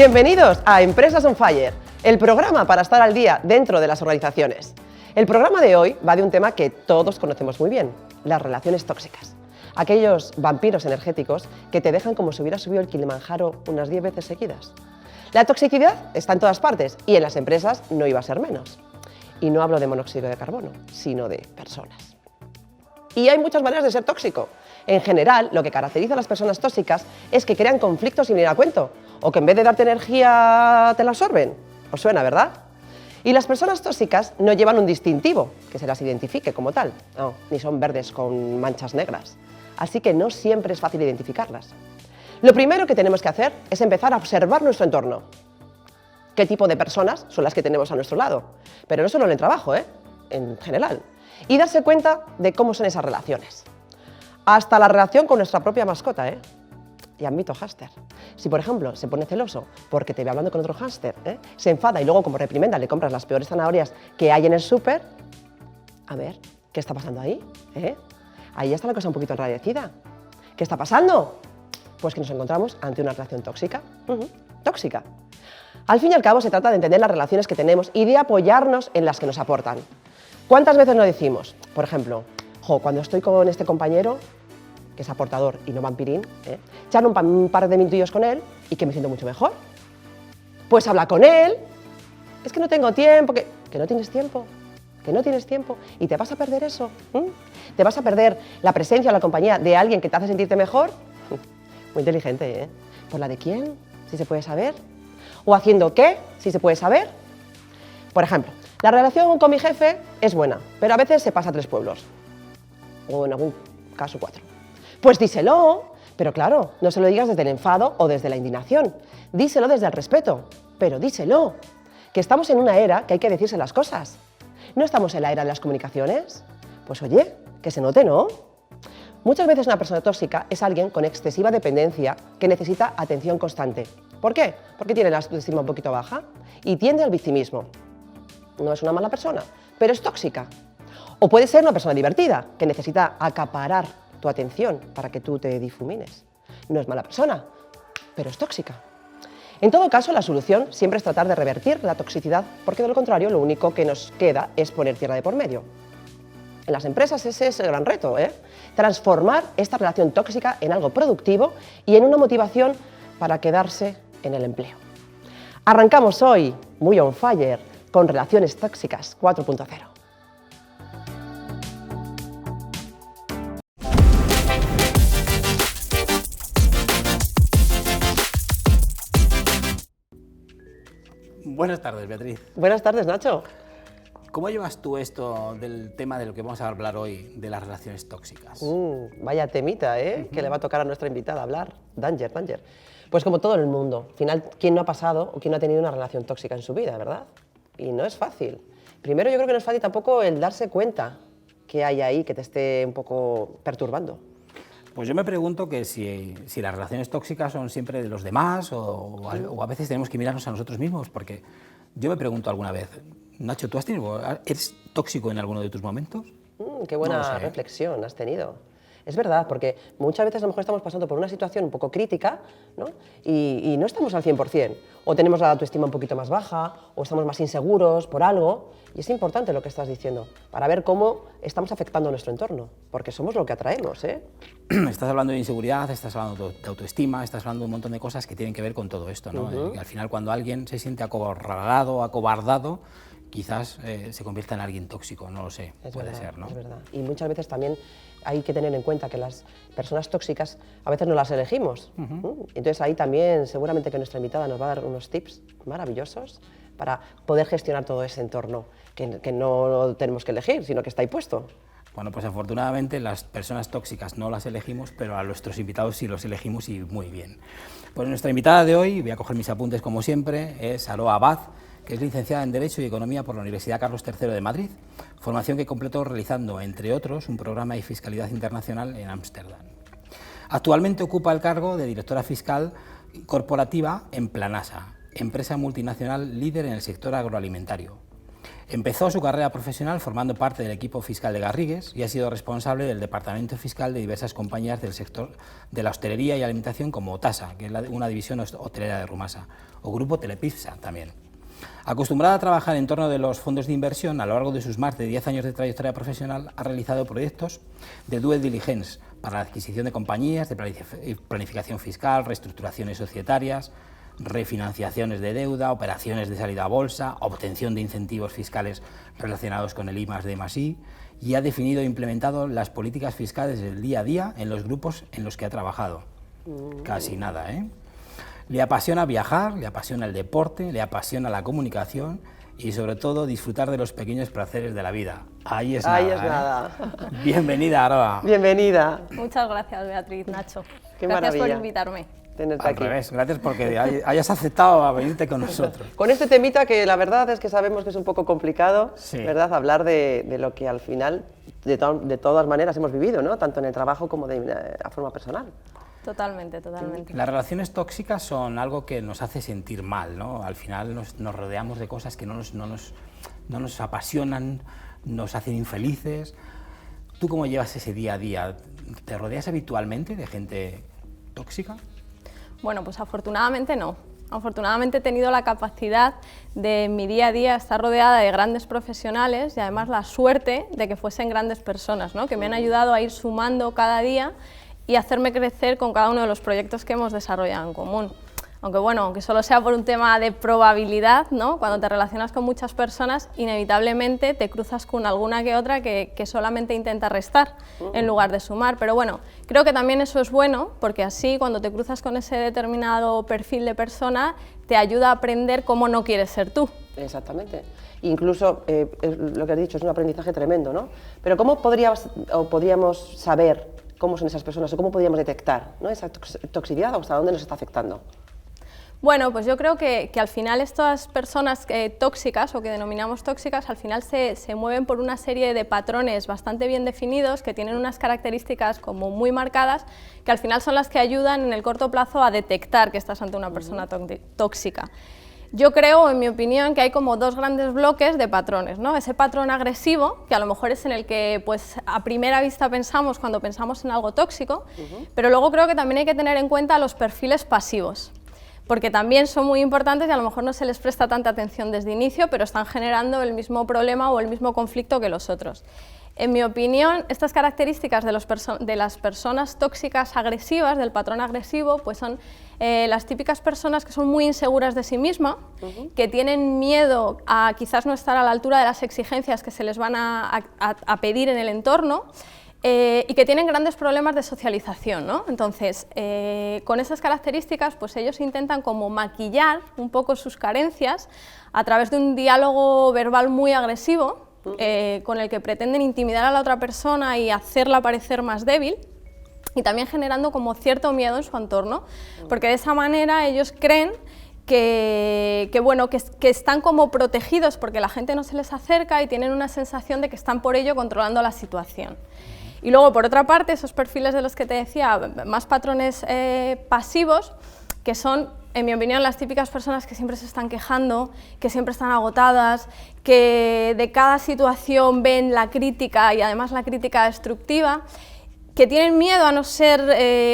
Bienvenidos a Empresas on Fire, el programa para estar al día dentro de las organizaciones. El programa de hoy va de un tema que todos conocemos muy bien, las relaciones tóxicas. Aquellos vampiros energéticos que te dejan como si hubieras subido el Kilimanjaro unas 10 veces seguidas. La toxicidad está en todas partes y en las empresas no iba a ser menos. Y no hablo de monóxido de carbono, sino de personas. Y hay muchas maneras de ser tóxico. En general, lo que caracteriza a las personas tóxicas es que crean conflictos sin ir a cuento, o que en vez de darte energía te la absorben. ¿Os suena, verdad? Y las personas tóxicas no llevan un distintivo que se las identifique como tal, no, ni son verdes con manchas negras. Así que no siempre es fácil identificarlas. Lo primero que tenemos que hacer es empezar a observar nuestro entorno. ¿Qué tipo de personas son las que tenemos a nuestro lado? Pero no solo en el trabajo, en general. Y darse cuenta de cómo son esas relaciones. Hasta la relación con nuestra propia mascota, Y admito hámster. Si, por ejemplo, se pone celoso porque te ve hablando con otro hámster, se enfada y luego como reprimenda le compras las peores zanahorias que hay en el súper, a ver, ¿qué está pasando ahí? Ahí ya está la cosa un poquito enrarecida. ¿Qué está pasando? Pues que nos encontramos ante una relación tóxica. Tóxica. Al fin y al cabo se trata de entender las relaciones que tenemos y de apoyarnos en las que nos aportan. ¿Cuántas veces nos decimos, por ejemplo, cuando estoy con este compañero, que es aportador y no vampirín, echar un par de minutillos con él y que me siento mucho mejor? Pues habla con él, es que no tengo tiempo, que no tienes tiempo, que no tienes tiempo y te vas a perder eso. Te vas a perder la presencia o la compañía de alguien que te hace sentirte mejor. Muy inteligente, ¿Por la de quién? Si se puede saber. ¿O haciendo qué? Si se puede saber. Por ejemplo, la relación con mi jefe es buena, pero a veces se pasa a 3 pueblos. O en algún caso 4. Pues díselo, pero claro, no se lo digas desde el enfado o desde la indignación. Díselo desde el respeto, pero díselo. Que estamos en una era que hay que decirse las cosas. ¿No estamos en la era de las comunicaciones? Pues oye, que se note, ¿no? Muchas veces una persona tóxica es alguien con excesiva dependencia que necesita atención constante. ¿Por qué? Porque tiene la autoestima un poquito baja y tiende al victimismo. No es una mala persona, pero es tóxica. O puede ser una persona divertida, que necesita acaparar tu atención para que tú te difumines. No es mala persona, pero es tóxica. En todo caso, la solución siempre es tratar de revertir la toxicidad, porque de lo contrario, lo único que nos queda es poner tierra de por medio. En las empresas ese es el gran reto, transformar esta relación tóxica en algo productivo y en una motivación para quedarse en el empleo. Arrancamos hoy, muy on fire, con Relaciones Tóxicas 4.0. Buenas tardes, Beatriz. Buenas tardes, Nacho. ¿Cómo llevas tú esto del tema de lo que vamos a hablar hoy, de las relaciones tóxicas? Vaya temita, que le va a tocar a nuestra invitada hablar. Danger, danger. Pues como todo en el mundo, al final, ¿quién no ha pasado o quién no ha tenido una relación tóxica en su vida, verdad? Y no es fácil. Primero, yo creo que no es fácil tampoco el darse cuenta que hay ahí que te esté un poco perturbando. Pues yo me pregunto que si las relaciones tóxicas son siempre de los demás o a veces tenemos que mirarnos a nosotros mismos, porque yo me pregunto alguna vez, Nacho, ¿eres tóxico en alguno de tus momentos? Qué buena reflexión has tenido. Es verdad, porque muchas veces a lo mejor estamos pasando por una situación un poco crítica, ¿no? Y no estamos al 100%, o tenemos la autoestima un poquito más baja, o estamos más inseguros por algo, y es importante lo que estás diciendo, para ver cómo estamos afectando a nuestro entorno, porque somos lo que atraemos, Estás hablando de inseguridad, estás hablando de autoestima, estás hablando de un montón de cosas que tienen que ver con todo esto, ¿no? Y al final, cuando alguien se siente acorralado, acobardado, quizás se convierta en alguien tóxico, no lo sé, puede ser, ¿no? Es verdad. Y muchas veces también hay que tener en cuenta que las personas tóxicas a veces no las elegimos. Entonces ahí también seguramente que nuestra invitada nos va a dar unos tips maravillosos para poder gestionar todo ese entorno que no tenemos que elegir, sino que está ahí puesto. Bueno, pues afortunadamente las personas tóxicas no las elegimos, pero a nuestros invitados sí los elegimos y muy bien. Pues nuestra invitada de hoy, voy a coger mis apuntes como siempre, es Aroa Abad, que es licenciada en Derecho y Economía por la Universidad Carlos III de Madrid, formación que completó realizando, entre otros, un programa de fiscalidad internacional en Ámsterdam. Actualmente ocupa el cargo de directora fiscal corporativa en Planasa, empresa multinacional líder en el sector agroalimentario. Empezó su carrera profesional formando parte del equipo fiscal de Garrigues y ha sido responsable del departamento fiscal de diversas compañías del sector de la hostelería y alimentación como Otasa, que es una división hotelera de Rumasa, o Grupo Telepizza también. Acostumbrada a trabajar en torno de los fondos de inversión, a lo largo de sus más de 10 años de trayectoria profesional ha realizado proyectos de due diligence para la adquisición de compañías, de planificación fiscal, reestructuraciones societarias, refinanciaciones de deuda, operaciones de salida a bolsa, obtención de incentivos fiscales relacionados con el I+D+I, y ha definido e implementado las políticas fiscales del día a día en los grupos en los que ha trabajado. Casi nada, ¿eh? Le apasiona viajar, le apasiona el deporte, le apasiona la comunicación y sobre todo disfrutar de los pequeños placeres de la vida. Ahí es nada. Bienvenida, Aroa. Bienvenida. Muchas gracias, Beatriz, Nacho. Qué gracias maravilla por invitarme. Tenerte Al aquí. revés, gracias porque hayas aceptado a venirte con nosotros. Con este temita que la verdad es que sabemos que es un poco complicado, Sí. ¿verdad? Hablar de lo que al final, de todas maneras, hemos vivido, ¿no? Tanto en el trabajo como a forma personal. Totalmente, totalmente. Las relaciones tóxicas son algo que nos hace sentir mal, ¿no? Al final nos rodeamos de cosas que no nos apasionan, nos hacen infelices. ¿Tú cómo llevas ese día a día? ¿Te rodeas habitualmente de gente tóxica? Bueno, pues afortunadamente no. Afortunadamente he tenido la capacidad de en mi día a día estar rodeada de grandes profesionales y además la suerte de que fuesen grandes personas, ¿no? Que me han ayudado a ir sumando cada día y hacerme crecer con cada uno de los proyectos que hemos desarrollado en común. Aunque bueno, aunque solo sea por un tema de probabilidad, ¿no? Cuando te relacionas con muchas personas, inevitablemente te cruzas con alguna que otra que solamente intenta restar en lugar de sumar. Pero bueno, creo que también eso es bueno, porque así cuando te cruzas con ese determinado perfil de persona, te ayuda a aprender cómo no quieres ser tú. Exactamente. Incluso, lo que has dicho, es un aprendizaje tremendo, ¿no? Pero ¿cómo podríamos saber cómo son esas personas o cómo podríamos detectar, ¿no? Esa toxicidad o hasta dónde nos está afectando? Bueno, pues yo creo que al final estas personas tóxicas o que denominamos tóxicas, al final se mueven por una serie de patrones bastante bien definidos que tienen unas características como muy marcadas que al final son las que ayudan en el corto plazo a detectar que estás ante una persona tóxica. Yo creo, en mi opinión, que hay como dos grandes bloques de patrones, ¿no? Ese patrón agresivo, que a lo mejor es en el que pues, a primera vista pensamos cuando pensamos en algo tóxico, pero luego creo que también hay que tener en cuenta los perfiles pasivos, porque también son muy importantes y a lo mejor no se les presta tanta atención desde inicio, pero están generando el mismo problema o el mismo conflicto que los otros. En mi opinión, estas características de las personas tóxicas agresivas, del patrón agresivo, pues son las típicas personas que son muy inseguras de sí mismas, que tienen miedo a quizás no estar a la altura de las exigencias que se les van a pedir en el entorno, y que tienen grandes problemas de socialización, ¿no? Entonces, con esas características, pues ellos intentan como maquillar un poco sus carencias a través de un diálogo verbal muy agresivo, con el que pretenden intimidar a la otra persona y hacerla parecer más débil, y también generando como cierto miedo en su entorno, porque de esa manera ellos creen que están como protegidos porque la gente no se les acerca y tienen una sensación de que están por ello controlando la situación. Y luego, por otra parte, esos perfiles de los que te decía, más patrones pasivos, que son, en mi opinión, las típicas personas que siempre se están quejando, que siempre están agotadas, que de cada situación ven la crítica y además la crítica destructiva, que tienen miedo a no ser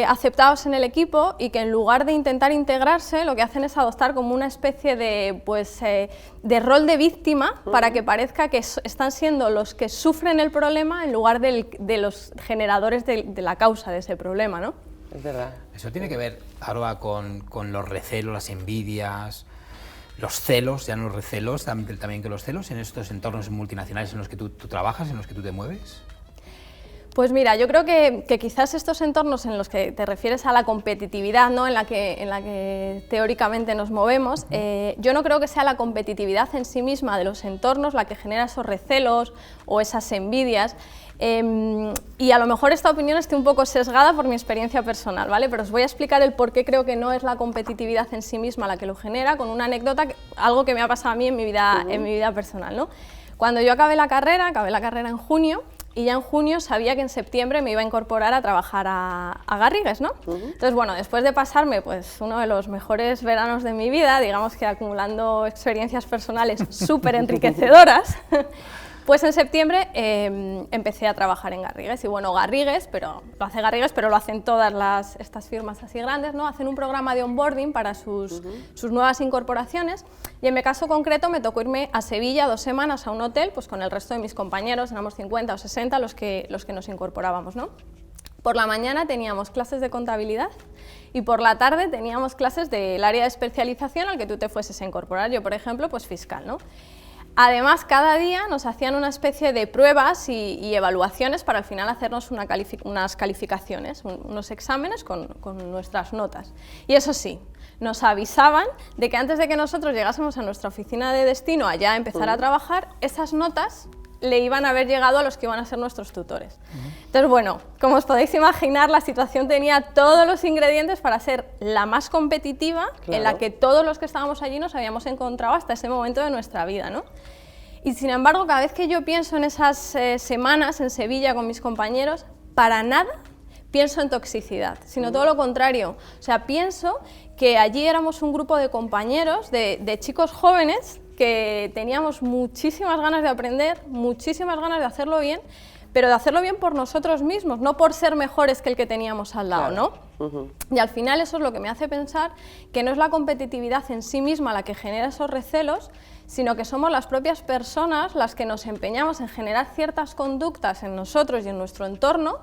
aceptados en el equipo y que en lugar de intentar integrarse lo que hacen es adoptar como una especie de rol de víctima para que parezca que están siendo los que sufren el problema en lugar de los generadores de la causa de ese problema, ¿no? Es verdad. Eso tiene que ver, Aroa, con los recelos, las envidias, los celos, ya no los recelos, también que los celos en estos entornos multinacionales en los que tú trabajas, en los que tú te mueves. Pues mira, yo creo que quizás estos entornos en los que te refieres a la competitividad, ¿no? en la que teóricamente nos movemos, yo no creo que sea la competitividad en sí misma de los entornos la que genera esos recelos o esas envidias, y a lo mejor esta opinión esté un poco sesgada por mi experiencia personal, ¿vale? Pero os voy a explicar el por qué creo que no es la competitividad en sí misma la que lo genera, con una anécdota, algo que me ha pasado a mí en mi vida personal, ¿no? Cuando yo acabé la carrera en junio, y ya en junio sabía que en septiembre me iba a incorporar a trabajar a Garrigues, ¿no? Entonces, bueno, después de pasarme pues uno de los mejores veranos de mi vida, digamos que acumulando experiencias personales súper enriquecedoras, pues en septiembre empecé a trabajar en Garrigues. Y bueno, Garrigues, pero lo hace Garrigues, pero lo hacen todas estas firmas así grandes, ¿no? Hacen un programa de onboarding para sus nuevas incorporaciones. Y en mi caso concreto me tocó irme a Sevilla 2 semanas a un hotel, pues con el resto de mis compañeros, éramos 50 o 60 los que nos incorporábamos, ¿no? Por la mañana teníamos clases de contabilidad y por la tarde teníamos clases del área de especialización al que tú te fueses a incorporar. Yo, por ejemplo, pues fiscal, ¿no? Además, cada día nos hacían una especie de pruebas y evaluaciones para al final hacernos unas calificaciones, unos exámenes con nuestras notas. Y eso sí, nos avisaban de que antes de que nosotros llegásemos a nuestra oficina de destino allá a empezar a trabajar, esas notas le iban a haber llegado a los que iban a ser nuestros tutores. Entonces, bueno, como os podéis imaginar, la situación tenía todos los ingredientes para ser la más competitiva en la que todos los que estábamos allí nos habíamos encontrado hasta ese momento de nuestra vida, ¿no? Y sin embargo, cada vez que yo pienso en esas semanas en Sevilla con mis compañeros, para nada pienso en toxicidad, sino todo lo contrario. O sea, pienso que allí éramos un grupo de compañeros, de chicos jóvenes, que teníamos muchísimas ganas de aprender, muchísimas ganas de hacerlo bien, pero de hacerlo bien por nosotros mismos, no por ser mejores que el que teníamos al lado, ¿no? Y al final eso es lo que me hace pensar que no es la competitividad en sí misma la que genera esos recelos, sino que somos las propias personas las que nos empeñamos en generar ciertas conductas en nosotros y en nuestro entorno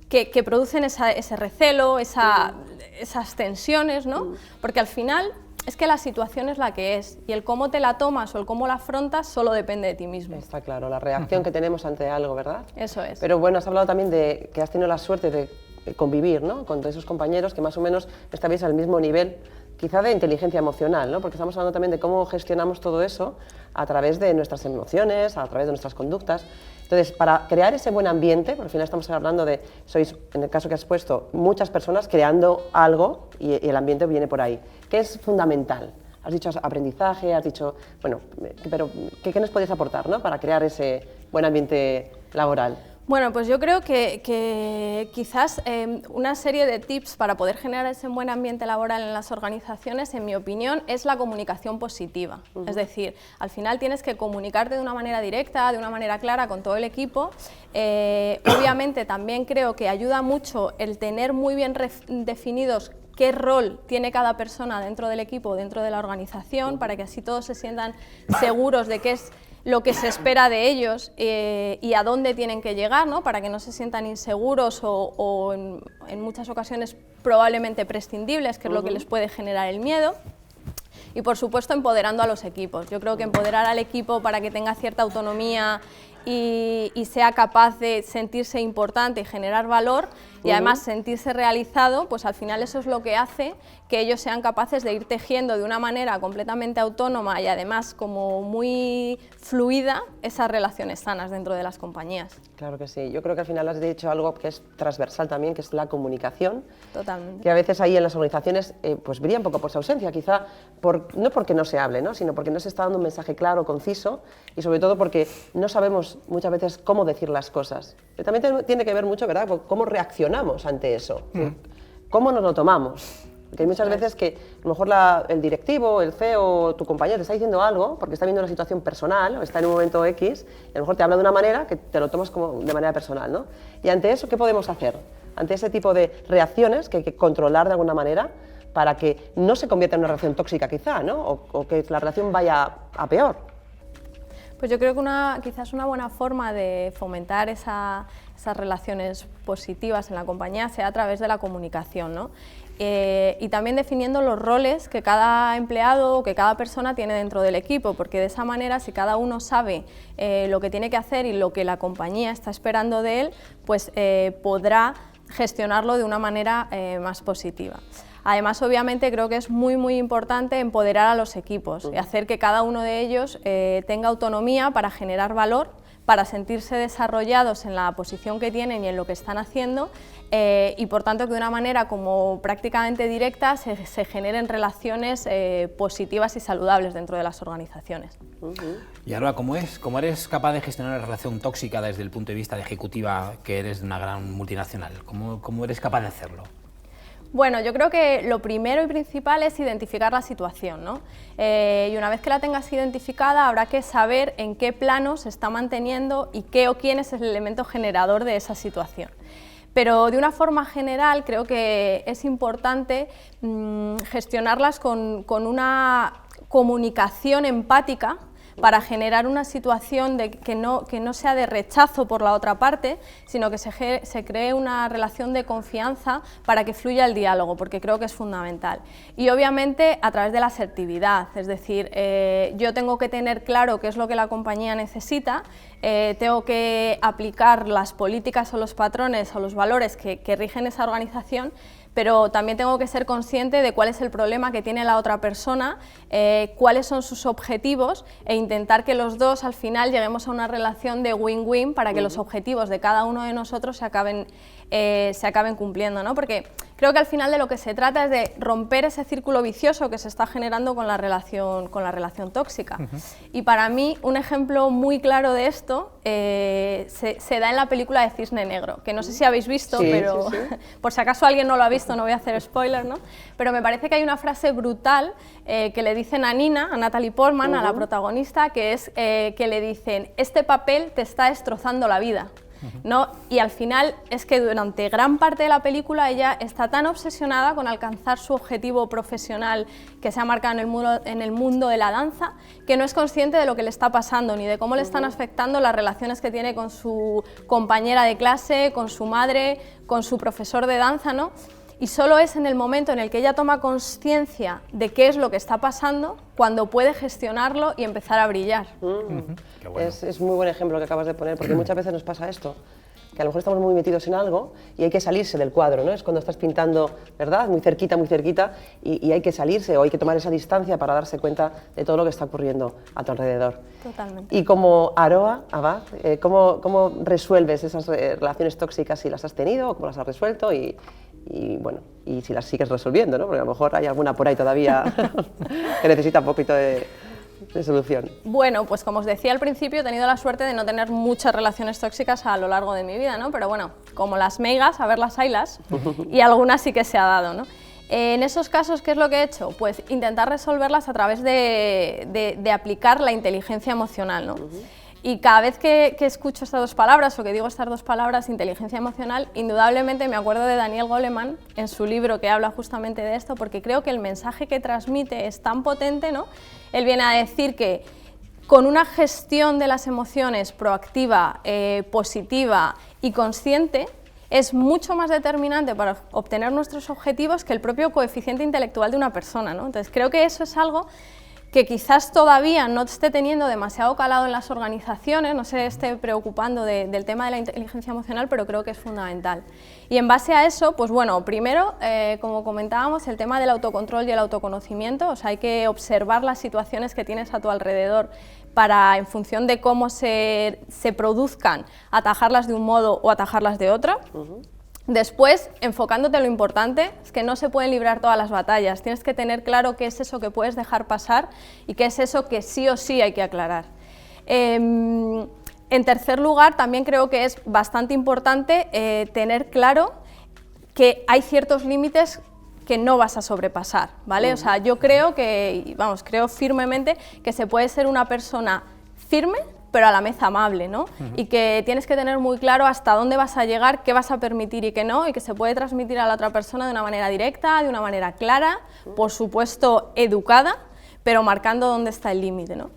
que producen ese recelo, esas tensiones, ¿no? Porque al final es que la situación es la que es y el cómo te la tomas o el cómo la afrontas solo depende de ti mismo. Está claro, la reacción que tenemos ante algo, ¿verdad? Eso es. Pero bueno, has hablado también de que has tenido la suerte de convivir, ¿no?, con esos compañeros que más o menos estabais al mismo nivel, quizá de inteligencia emocional, ¿no? Porque estamos hablando también de cómo gestionamos todo eso a través de nuestras emociones, a través de nuestras conductas. Entonces, para crear ese buen ambiente, porque al final estamos hablando de, sois, en el caso que has puesto, muchas personas creando algo y el ambiente viene por ahí. ¿Qué es fundamental? Has dicho aprendizaje, has dicho, bueno, pero ¿qué nos podéis aportar, ¿no?, para crear ese buen ambiente laboral? Bueno, pues yo creo que quizás una serie de tips para poder generar ese buen ambiente laboral en las organizaciones, en mi opinión, es la comunicación positiva. Es decir, al final tienes que comunicarte de una manera directa, de una manera clara con todo el equipo. Obviamente también creo que ayuda mucho el tener muy bien definidos qué rol tiene cada persona dentro del equipo, dentro de la organización, para que así todos se sientan seguros de qué es lo que se espera de ellos y a dónde tienen que llegar, ¿no?, para que no se sientan inseguros o en muchas ocasiones probablemente prescindibles, que es lo que les puede generar el miedo. Y por supuesto empoderando a los equipos. Yo creo que empoderar al equipo para que tenga cierta autonomía y sea capaz de sentirse importante y generar valor y además sentirse realizado, pues al final eso es lo que hace que ellos sean capaces de ir tejiendo de una manera completamente autónoma y además como muy fluida esas relaciones sanas dentro de las compañías. Claro que sí, yo creo que al final has dicho algo que es transversal también, que es la comunicación. Totalmente. Que a veces ahí en las organizaciones pues brilla un poco por su ausencia, quizá no porque no se hable, ¿no?, sino porque no se está dando un mensaje claro, conciso y sobre todo porque no sabemos muchas veces cómo decir las cosas. También tiene que ver mucho, ¿verdad?, cómo reaccionamos ante eso, cómo nos lo tomamos. Porque hay muchas veces que a lo mejor el directivo, el CEO o tu compañero te está diciendo algo porque está viendo una situación personal o está en un momento X y a lo mejor te habla de una manera que te lo tomas como de manera personal, ¿no? Y ante eso, ¿qué podemos hacer? Ante ese tipo de reacciones que hay que controlar de alguna manera para que no se convierta en una relación tóxica quizá, ¿no?, o que la relación vaya a peor. Pues yo creo que quizás una buena forma de fomentar esas relaciones positivas en la compañía sea a través de la comunicación, ¿no? Y también definiendo los roles que cada empleado o que cada persona tiene dentro del equipo, porque de esa manera, si cada uno sabe lo que tiene que hacer y lo que la compañía está esperando de él, pues podrá gestionarlo de una manera más positiva. Además, obviamente, creo que es muy importante empoderar a los equipos y hacer que cada uno de ellos tenga autonomía para generar valor, para sentirse desarrollados en la posición que tienen y en lo que están haciendo, y por tanto que de una manera como prácticamente directa se generen relaciones positivas y saludables dentro de las organizaciones. Y ahora, ¿cómo eres capaz de gestionar una relación tóxica desde el punto de vista de ejecutiva, que eres de una gran multinacional? ¿Cómo eres capaz de hacerlo? Bueno, yo creo que lo primero y principal es identificar la situación, ¿no? Y una vez que la tengas identificada, habrá que saber en qué plano se está manteniendo y qué o quién es el elemento generador de esa situación. Pero de una forma general creo que es importante gestionarlas con una comunicación empática, para generar una situación que no sea de rechazo por la otra parte, sino que se cree una relación de confianza para que fluya el diálogo, porque creo que es fundamental. Y obviamente a través de la asertividad, es decir, yo tengo que tener claro qué es lo que la compañía necesita, tengo que aplicar las políticas o los patrones o los valores que rigen esa organización, pero también tengo que ser consciente de cuál es el problema que tiene la otra persona, cuáles son sus objetivos e intentar que los dos al final lleguemos a una relación de win-win para que los objetivos de cada uno de nosotros se acaben cumpliendo, ¿no? Porque creo que al final de lo que se trata es de romper ese círculo vicioso que se está generando con la relación tóxica. Y para mí un ejemplo muy claro de esto se da en la película de Cisne Negro, que no sé si habéis visto, sí, pero sí. por si acaso alguien no lo ha visto no voy a hacer spoiler, ¿no? Pero me parece que hay una frase brutal que le dicen a Nina, a Natalie Portman, a la protagonista, que es que le dicen: este papel te está destrozando la vida. ¿No? Y al final es que durante gran parte de la película ella está tan obsesionada con alcanzar su objetivo profesional que se ha marcado en el mundo de la danza, que no es consciente de lo que le está pasando ni de cómo le están afectando las relaciones que tiene con su compañera de clase, con su madre, con su profesor de danza, ¿no? Y solo es en el momento en el que ella toma conciencia de qué es lo que está pasando cuando puede gestionarlo y empezar a brillar. Qué bueno. Es muy buen ejemplo que acabas de poner, porque muchas veces nos pasa esto, que a lo mejor estamos muy metidos en algo y hay que salirse del cuadro, ¿no? Es cuando estás pintando, ¿verdad? Muy cerquita, y hay que salirse o hay que tomar esa distancia para darse cuenta de todo lo que está ocurriendo a tu alrededor. Totalmente. Y como Aroa, Abad, ¿cómo resuelves esas relaciones tóxicas, si las has tenido o cómo las has resuelto? Y bueno, y si las sigues resolviendo, ¿no? Porque a lo mejor hay alguna por ahí todavía que necesita un poquito de solución. Bueno, pues como os decía al principio, he tenido la suerte de no tener muchas relaciones tóxicas a lo largo de mi vida, ¿no? Pero bueno, como las meigas, a ver las haylas, y algunas sí que se ha dado, ¿no? En esos casos, ¿qué es lo que he hecho? Pues intentar resolverlas a través de aplicar la inteligencia emocional, ¿no? Y cada vez que escucho estas dos palabras o que digo estas dos palabras, inteligencia emocional, indudablemente me acuerdo de Daniel Goleman en su libro que habla justamente de esto, porque creo que el mensaje que transmite es tan potente, ¿no? Él viene a decir que con una gestión de las emociones proactiva, positiva y consciente, es mucho más determinante para obtener nuestros objetivos que el propio coeficiente intelectual de una persona, ¿no? Entonces creo que eso es algo que quizás todavía no esté teniendo demasiado calado en las organizaciones, no se esté preocupando del tema de la inteligencia emocional, pero creo que es fundamental. Y en base a eso, pues bueno, primero, como comentábamos, el tema del autocontrol y el autoconocimiento, o sea, hay que observar las situaciones que tienes a tu alrededor para, en función de cómo se produzcan, atajarlas de un modo o atajarlas de otro. Después, enfocándote en lo importante, es que no se pueden librar todas las batallas, tienes que tener claro qué es eso que puedes dejar pasar y qué es eso que sí o sí hay que aclarar. En tercer lugar, también creo que es bastante importante tener claro que hay ciertos límites que no vas a sobrepasar, ¿vale? O sea, yo creo que, vamos, creo firmemente que se puede ser una persona firme, pero a la vez amable, ¿no? Y que tienes que tener muy claro hasta dónde vas a llegar, qué vas a permitir y qué no, y que se puede transmitir a la otra persona de una manera directa, de una manera clara, por supuesto educada, pero marcando dónde está el límite, ¿no?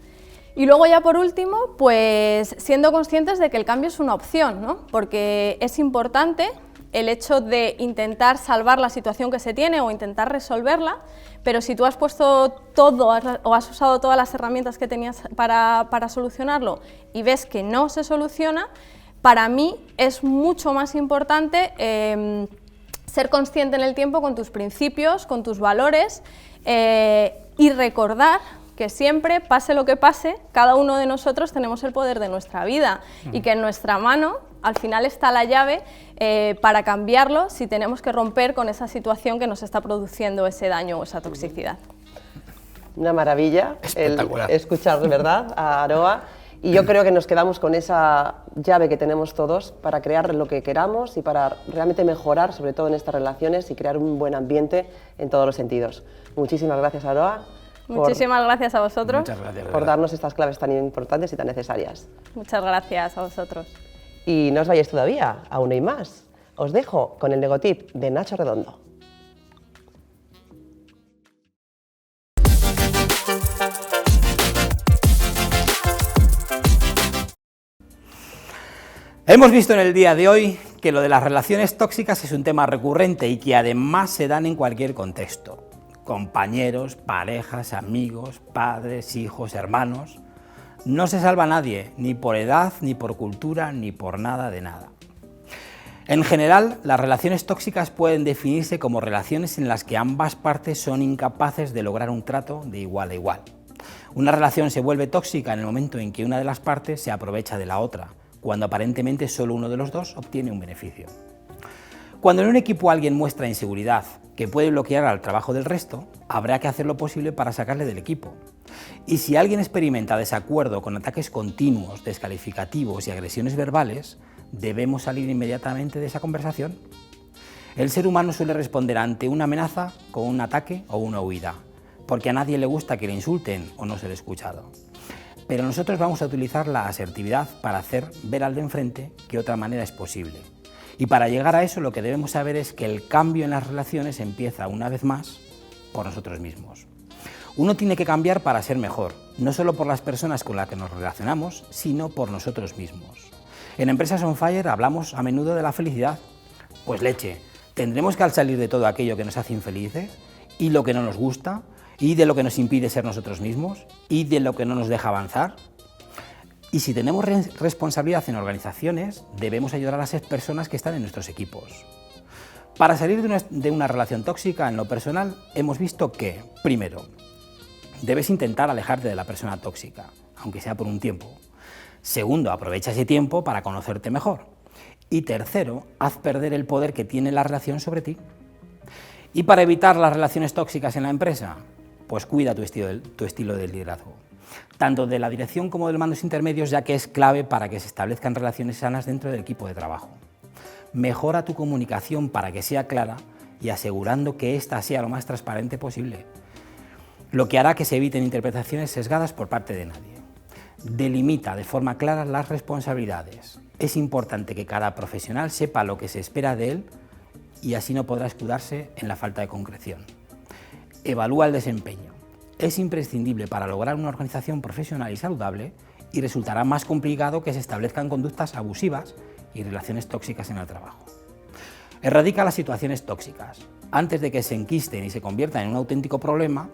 Y luego ya por último, pues siendo conscientes de que el cambio es una opción, ¿no? Porque es importante el hecho de intentar salvar la situación que se tiene o intentar resolverla, pero si tú has puesto todo o has usado todas las herramientas que tenías para solucionarlo y ves que no se soluciona, para mí es mucho más importante ser consciente en el tiempo con tus principios, con tus valores y recordar que siempre, pase lo que pase, cada uno de nosotros tenemos el poder de nuestra vida y que en nuestra mano al final está la llave para cambiarlo si tenemos que romper con esa situación que nos está produciendo ese daño o esa toxicidad. Una maravilla el escuchar, ¿verdad?, a Aroa. Y yo creo que nos quedamos con esa llave que tenemos todos para crear lo que queramos y para realmente mejorar, sobre todo en estas relaciones, y crear un buen ambiente en todos los sentidos. Muchísimas gracias, Aroa. Muchísimas gracias a vosotros. Muchas gracias, por darnos estas claves tan importantes y tan necesarias. Muchas gracias a vosotros. Y no os vayáis todavía, aún hay más. Os dejo con el Negotip de Nacho Redondo. Hemos visto en el día de hoy que lo de las relaciones tóxicas es un tema recurrente y que además se dan en cualquier contexto. Compañeros, parejas, amigos, padres, hijos, hermanos. No se salva nadie, ni por edad, ni por cultura, ni por nada de nada. En general, las relaciones tóxicas pueden definirse como relaciones en las que ambas partes son incapaces de lograr un trato de igual a igual. Una relación se vuelve tóxica en el momento en que una de las partes se aprovecha de la otra, cuando aparentemente solo uno de los dos obtiene un beneficio. Cuando en un equipo alguien muestra inseguridad que puede bloquear al trabajo del resto, habrá que hacer lo posible para sacarle del equipo. Y si alguien experimenta desacuerdo con ataques continuos, descalificativos y agresiones verbales, debemos salir inmediatamente de esa conversación. El ser humano suele responder ante una amenaza con un ataque o una huida, porque a nadie le gusta que le insulten o no ser escuchado. Pero nosotros vamos a utilizar la asertividad para hacer ver al de enfrente que otra manera es posible. Y para llegar a eso lo que debemos saber es que el cambio en las relaciones empieza una vez más por nosotros mismos. Uno tiene que cambiar para ser mejor, no solo por las personas con las que nos relacionamos, sino por nosotros mismos. En Empresas on Fire hablamos a menudo de la felicidad. Pues leche, ¿tendremos que al salir de todo aquello que nos hace infelices y lo que no nos gusta y de lo que nos impide ser nosotros mismos y de lo que no nos deja avanzar? Y si tenemos responsabilidad en organizaciones, debemos ayudar a las personas que están en nuestros equipos. Para salir de una relación tóxica en lo personal, hemos visto que, primero, debes intentar alejarte de la persona tóxica, aunque sea por un tiempo. Segundo, aprovecha ese tiempo para conocerte mejor. Y tercero, haz perder el poder que tiene la relación sobre ti. Y para evitar las relaciones tóxicas en la empresa, pues cuida tu estilo de liderazgo, tanto de la dirección como de los mandos intermedios, ya que es clave para que se establezcan relaciones sanas dentro del equipo de trabajo. Mejora tu comunicación para que sea clara y asegurando que ésta sea lo más transparente posible, lo que hará que se eviten interpretaciones sesgadas por parte de nadie. Delimita de forma clara las responsabilidades. Es importante que cada profesional sepa lo que se espera de él y así no podrá escudarse en la falta de concreción. Evalúa el desempeño. Es imprescindible para lograr una organización profesional y saludable y resultará más complicado que se establezcan conductas abusivas y relaciones tóxicas en el trabajo. Erradica las situaciones tóxicas. Antes de que se enquisten y se conviertan en un auténtico problema,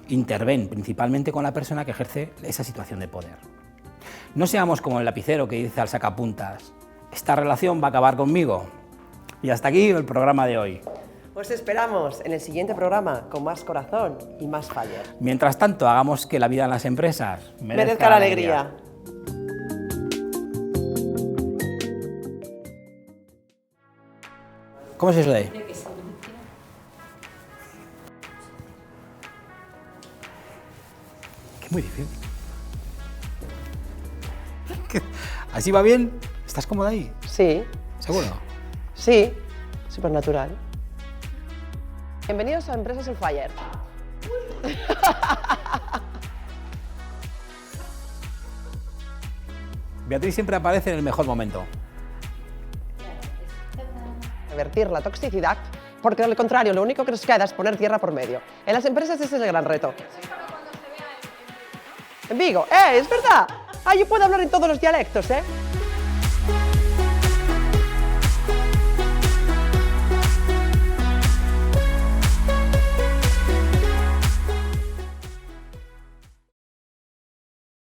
interven principalmente con la persona que ejerce esa situación de poder. No seamos como el lapicero que dice al sacapuntas: esta relación va a acabar conmigo. Y hasta aquí el programa de hoy. Os esperamos en el siguiente programa con más corazón y más Fire. Mientras tanto, hagamos que la vida en las empresas merezca la alegría. ¿Cómo se lee? Que es muy difícil. ¿Así va bien? ¿Estás cómoda ahí? Sí. ¿Seguro? Sí, súper natural. Bienvenidos a Empresas on Fire. Beatriz siempre aparece en el mejor momento. Revertir la toxicidad, porque al contrario, lo único que nos queda es poner tierra por medio. En las empresas ese es el gran reto. En Vigo, es verdad. Yo puedo hablar en todos los dialectos,